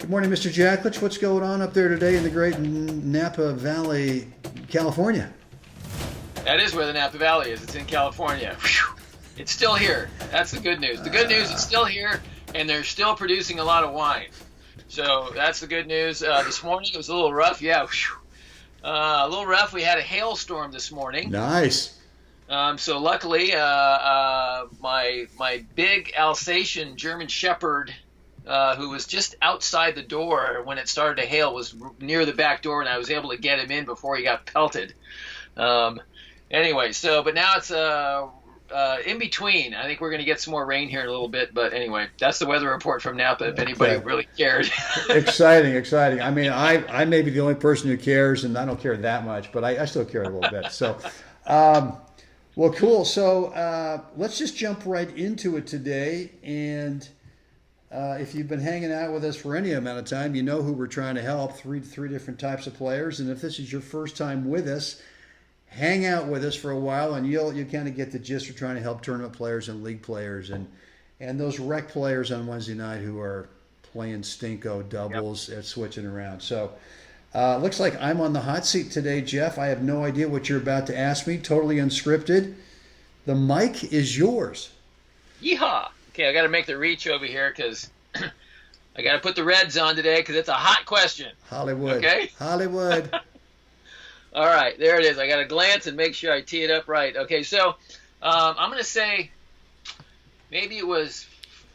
Good morning, Mr. Jacklich. What's going on up there today in the great Napa Valley, California? That is where the Napa Valley is. It's in California. Whew. It's still here. That's the good news. The good news, it's still here, and they're still producing a lot of wine. So that's the good news. This morning it was a little rough. Yeah, a little rough. We had a hailstorm this morning. Nice. So luckily, my big Alsatian German Shepherd, who was just outside the door when it started to hail, was near the back door, and I was able to get him in before he got pelted. Anyway, but now it's in between. I think we're going to get some more rain here in a little bit, but anyway, that's the weather report from Napa, if anybody really cared. Exciting. I mean, I may be the only person who cares, and I don't care that much, but I still care a little bit. So, well, cool. So let's just jump right into it today. And if you've been hanging out with us for any amount of time, you know who we're trying to help, three different types of players. And if this is your first time with us, hang out with us for a while, and you'll kind of get the gist. We're trying to help tournament players and league players and those rec players on Wednesday night who are playing stinko doubles and switching around. So looks like I'm on the hot seat today, Jeff. I have no idea what you're about to ask me. Totally unscripted. The mic is yours. Yeehaw! Okay, I got to make the reach over here because I got to put the reds on today because it's a hot question. Hollywood. Okay? Hollywood. All right, there it is. I got to glance and make sure I tee it up right. Okay, so I'm going to say maybe it was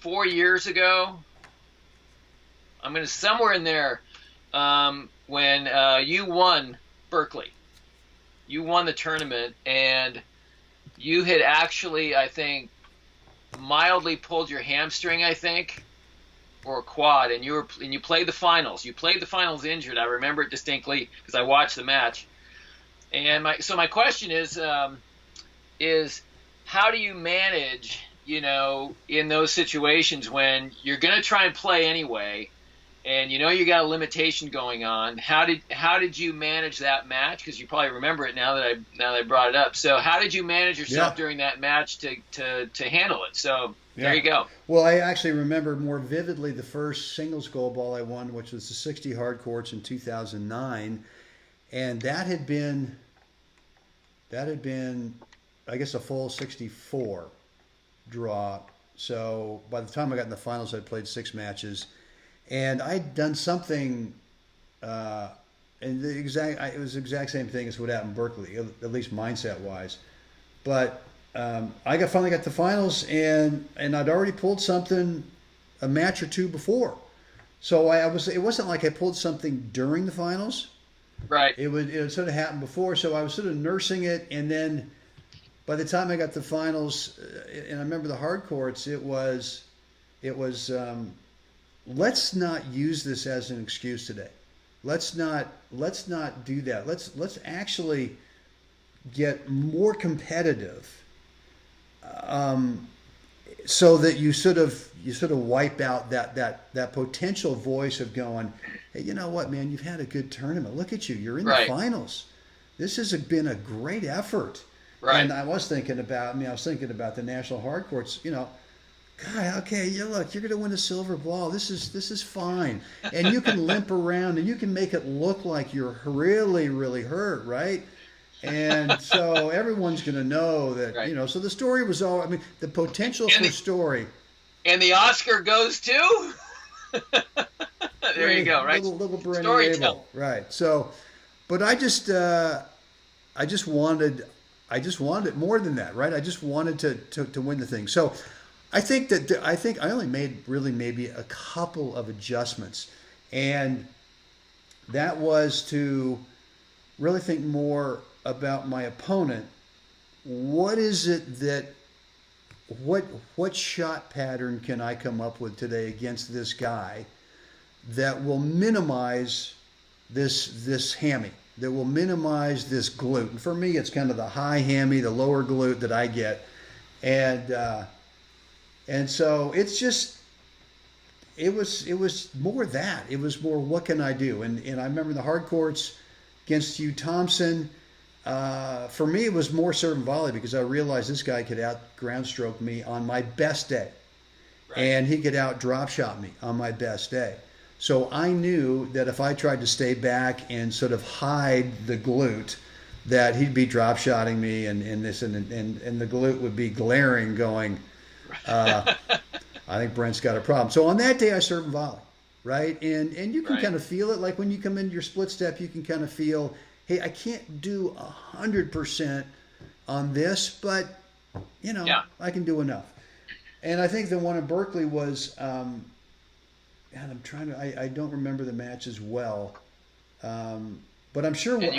4 years ago. I'm going to somewhere in there when you won Berkeley. You won the tournament, and you had actually, I think, mildly pulled your hamstring, I think, or quad, and you played the finals. You played the finals injured. I remember it distinctly because I watched the match. And my question is how do you manage, in those situations when you're going to try and play anyway, and you got a limitation going on? How did you manage that match? Because you probably remember it now that I brought it up. So how did you manage yourself during that match to handle it? So there you go. Well, I actually remember more vividly the first singles gold ball I won, which was the 60 hard courts in 2009, and that had been, I guess, a full 64 draw. So by the time I got in the finals, I'd played 6 matches. And I'd done something, and it was the exact same thing as what happened in Berkeley, at least mindset-wise. But I finally got to the finals, and I'd already pulled something a match or two before. So it wasn't like I pulled something during the finals. Right. It would sort of happen before, so I was sort of nursing it, and then by the time I got to the finals, and I remember the hard courts, it was let's not use this as an excuse today. Let's not do that. Let's actually get more competitive, so that you sort of wipe out that potential voice of going, hey, you know what, man, you've had a good tournament. Look at you. You're in the finals. This has been a great effort. Right. And I was thinking about the national hard courts, God, okay, look, you're going to win a silver ball. This is fine. And you can limp around and you can make it look like you're really, really hurt, right? And so everyone's going to know that, so the story was all, the potential for story. And the Oscar goes to? There you go, right? Little Brent Abel. Right. So, but I just wanted it more than that, right? I just wanted to win the thing. So I think I only made really maybe a couple of adjustments, and that was to really think more about my opponent. What is it that what shot pattern can I come up with today against this guy that will minimize this hammy, that will minimize this glute? And for me, it's kind of the high hammy, the lower glute that I get, and so it was more that. It was more, what can I do? And I remember the hard courts against Hugh Thompson. For me, it was more serve and volley because I realized this guy could out ground stroke me on my best day. Right. And he could out drop shot me on my best day. So I knew that if I tried to stay back and sort of hide the glute, that he'd be drop shotting me, and this and the glute would be glaring, going, I think Brent's got a problem. So on that day, I served volley, right? And you can Right. kind of feel it. Like when you come into your split step, you can kind of feel, hey, I can't do 100% on this, but Yeah. I can do enough. And I think the one in Berkeley was, and I'm trying to, I don't remember the match as well, but I'm sure. And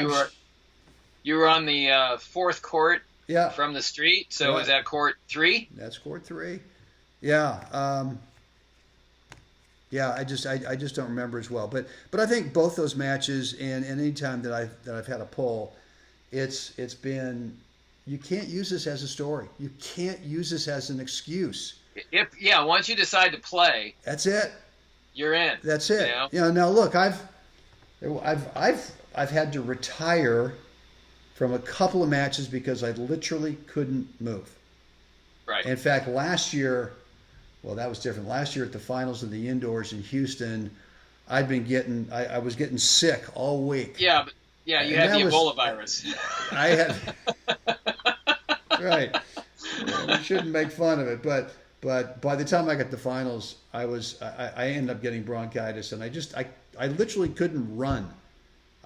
you were on the fourth court Yeah, from the street. So right. was that court 3? That's court 3. Yeah, yeah. I just don't remember as well. But I think both those matches, and any time that I've had a poll, it's been, you can't use this as a story. You can't use this as an excuse. Once you decide to play, That's it. you're in. That's it. Now look, I've had to retire from a couple of matches because I literally couldn't move. Right. In fact, last year, well, that was different. Last year at the finals of the indoors in Houston, I was getting sick all week. Yeah, but you And had that the was- Ebola virus. I had, right. We shouldn't make fun of it, but by the time I got to the finals, I ended up getting bronchitis, and I literally couldn't run.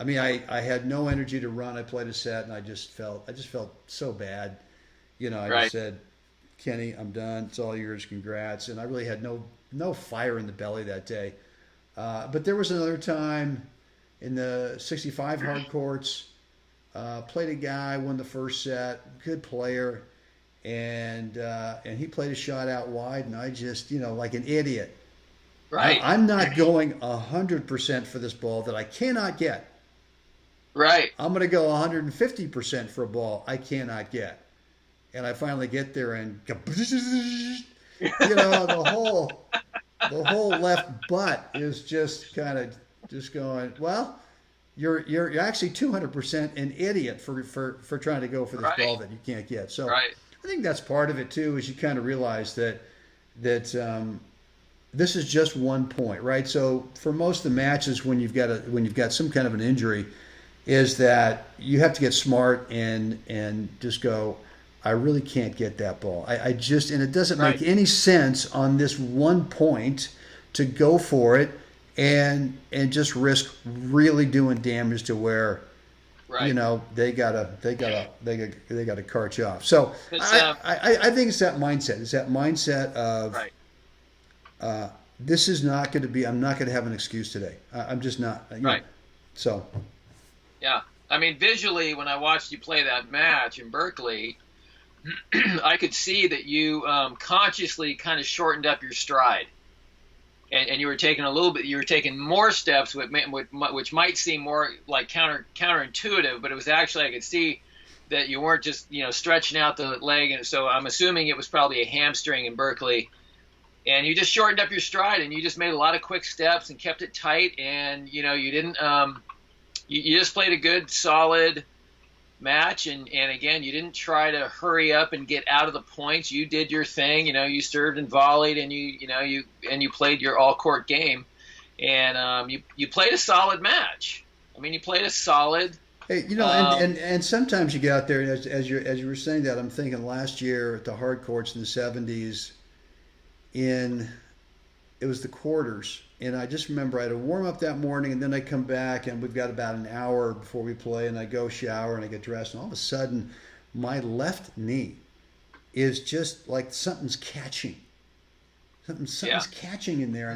I mean, I had no energy to run. I played a set, and I just felt so bad. I Right. just said, Kenny, I'm done. It's all yours. Congrats. And I really had no fire in the belly that day. But there was another time in the 65 hard courts. Played a guy, won the first set, good player, and he played a shot out wide, and I just, like an idiot. Right. I'm not going 100% for this ball that I cannot get. Right. I'm going to go 150% for a ball I cannot get. And I finally get there, and the whole left butt is just kind of just going, well, you're actually 200% an idiot for trying to go for this Right. ball that you can't get. So Right. I think that's part of it too, is you kind of realize that this is just one point, right? So for most of the matches, when you've got some kind of an injury, is that you have to get smart and just go, I really can't get that ball. I just, and it doesn't make Right. any sense on this one point to go for it and just risk really doing damage to where, Right. they gotta cart you off. So I think it's that mindset. It's that mindset of, Right. this is not going to be. I'm not going to have an excuse today. I'm just not. Right. So. Yeah. I mean, visually, when I watched you play that match in Berkeley, I could see that you consciously kind of shortened up your stride, and you were taking more steps, which might seem more like counterintuitive, but it was actually, I could see that you weren't just stretching out the leg, and so I'm assuming it was probably a hamstring in Berkeley, and you just shortened up your stride, and you just made a lot of quick steps and kept it tight, and you didn't you just played a good solid match, and again, you didn't try to hurry up and get out of the points. You did your thing. You served and volleyed, and you played your all court game, and you played a solid match. I mean, you played a solid. Hey, and sometimes you get out there, and as you were saying that, I'm thinking last year at the hard courts in the 70s, it was the quarters, and I just remember I had a warm up that morning, and then I come back, and we've got about an hour before we play, and I go shower and I get dressed, and all of a sudden, my left knee is just like something's catching. Something's catching in there,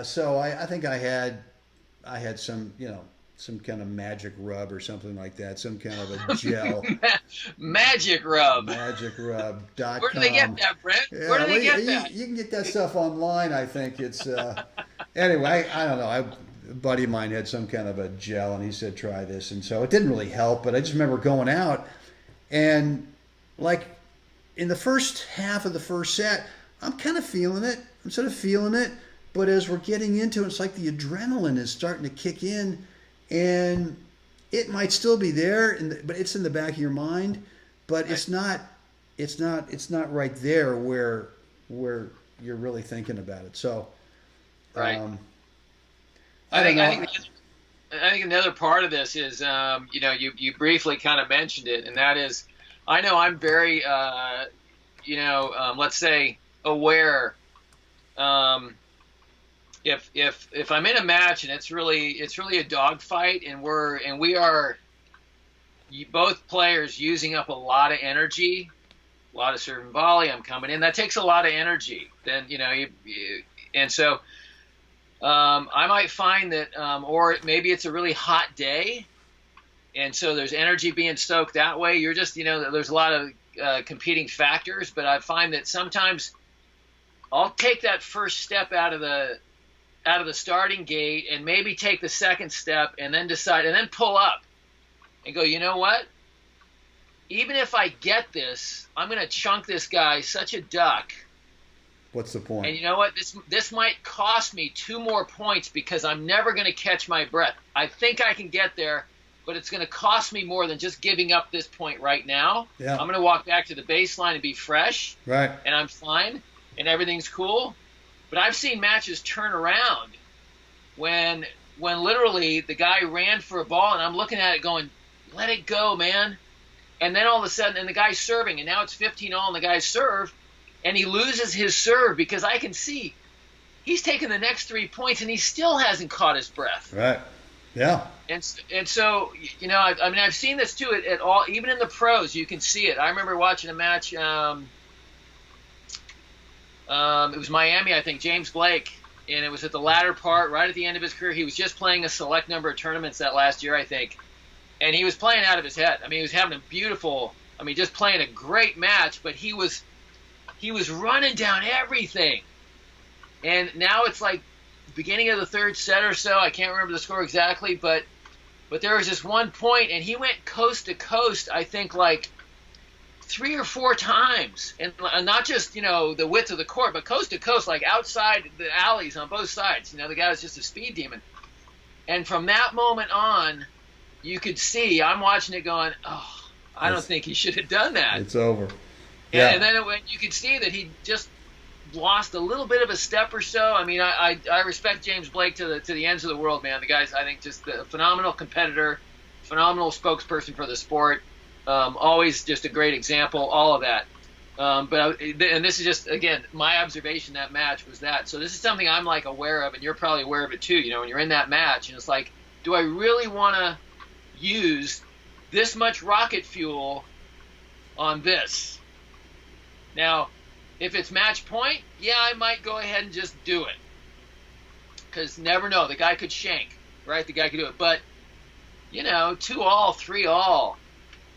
so I think I had some kind of magic rub or something like that, some kind of a gel. Magic rub. MagicRub.com. Where do they get that, Brent? Yeah, Where do they get that? You can get that stuff online, I think. It's anyway, I don't know. A buddy of mine had some kind of a gel, and he said, try this. And so it didn't really help, but I just remember going out, and like in the first half of the first set, I'm kind of feeling it. I'm sort of feeling it. But as we're getting into it, it's like the adrenaline is starting to kick in, and it might still be there, but it's in the back of your mind. But it's not right there where you're really thinking about it. So Right. I don't know. I think another part of this is, you briefly kind of mentioned it, and that is, I know I'm very, let's say, aware. If I'm in a match and it's really a dogfight, and we are both players using up a lot of energy, a lot of serve and volley, I'm coming in, that takes a lot of energy. Then and so I might find that, or maybe it's a really hot day, and so there's energy being stoked that way. You're just, there's a lot of competing factors, but I find that sometimes I'll take that first step out of the starting gate and maybe take the second step and then decide and then pull up and go, you know what? Even if I get this, I'm going to chunk this guy such a duck. What's the point? And you know what? This might cost me 2 more points because I'm never going to catch my breath. I think I can get there, but it's going to cost me more than just giving up this point right now. Yeah. I'm going to walk back to the baseline and be fresh. Right. And I'm fine and everything's cool. But I've seen matches turn around when literally the guy ran for a ball and I'm looking at it going, let it go, man. And then all of a sudden, and the guy's serving, and now it's 15-all, and the guy's serve, and he loses his serve because I can see he's taken the next 3 points and he still hasn't caught his breath. Right. Yeah. And so, I've seen this too at all, even in the pros, you can see it. I remember watching a match. It was Miami, I think, James Blake, and it was at the latter part, right at the end of his career. He was just playing a select number of tournaments that last year, I think. And he was playing out of his head. I mean, he was having just playing a great match, but he was running down everything. And now it's like beginning of the third set or so. I can't remember the score exactly, but there was this one point, and he went coast to coast, I think, like 3 or 4 times. And not just, the width of the court, but coast to coast, like outside the alleys on both sides. The guy was just a speed demon. And from that moment on, you could see, I'm watching it going, oh, I don't think he should have done that. It's over. Yeah. And then when you could see that he just lost a little bit of a step or so. I mean, I respect James Blake to the ends of the world, man. The guy's, I think, just a phenomenal competitor, phenomenal spokesperson for the sport. Always just a great example, all of that. And this is just, again, my observation that match was that. So this is something I'm like aware of, and you're probably aware of it too. When you're in that match, and it's like, do I really want to use this much rocket fuel on this? Now, if it's match point, yeah, I might go ahead and just do it. Because never know, the guy could shank, right? The guy could do it. But, 2-all, 3-all,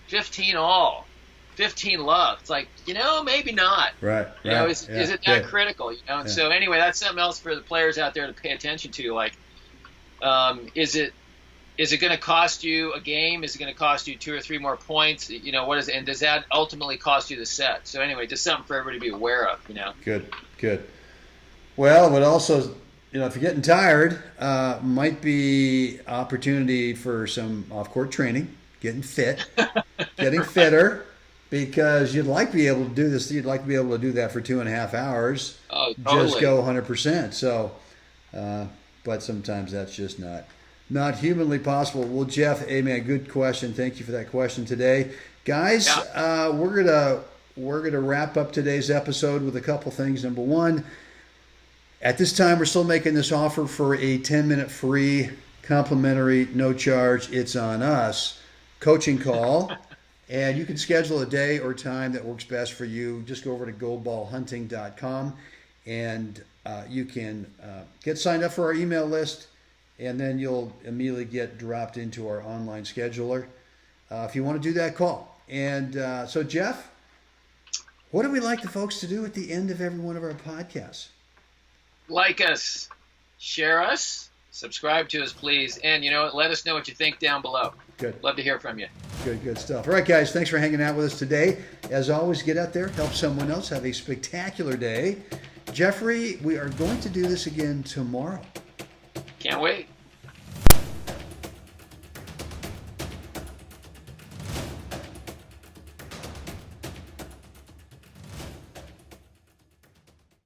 15-all, 15 love. It's like, maybe not. Right. Is it that critical? And so anyway, that's something else for the players out there to pay attention to. Like, is it going to cost you a game? Is it going to cost you 2 or 3 more points? What is it? And does that ultimately cost you the set? So anyway, just something for everybody to be aware of, Good. Well, but also, if you're getting tired, might be opportunity for some off-court training, getting fit, getting fitter, because you'd like to be able to do this. You'd like to be able to do that for 2.5 hours. Oh, totally. Just go 100%. So, but sometimes that's just not humanly possible. Well, Jeff, hey man, good question. Thank you for that question today, guys. Yeah. We're gonna wrap up today's episode with a couple things. Number one, at this time, we're still making this offer for a 10-minute free, complimentary, no charge. It's on us coaching call, and you can schedule a day or time that works best for you. Just go over to goldballhunting.com, and you can get signed up for our email list. And then you'll immediately get dropped into our online scheduler. If you want to do that, call. And so, Jeff, what do we like the folks to do at the end of every one of our podcasts? Like us, share us, subscribe to us, please. And, let us know what you think down below. Good. Love to hear from you. Good stuff. All right, guys, thanks for hanging out with us today. As always, get out there, help someone else, have a spectacular day. Jeffrey, we are going to do this again tomorrow. Can't wait.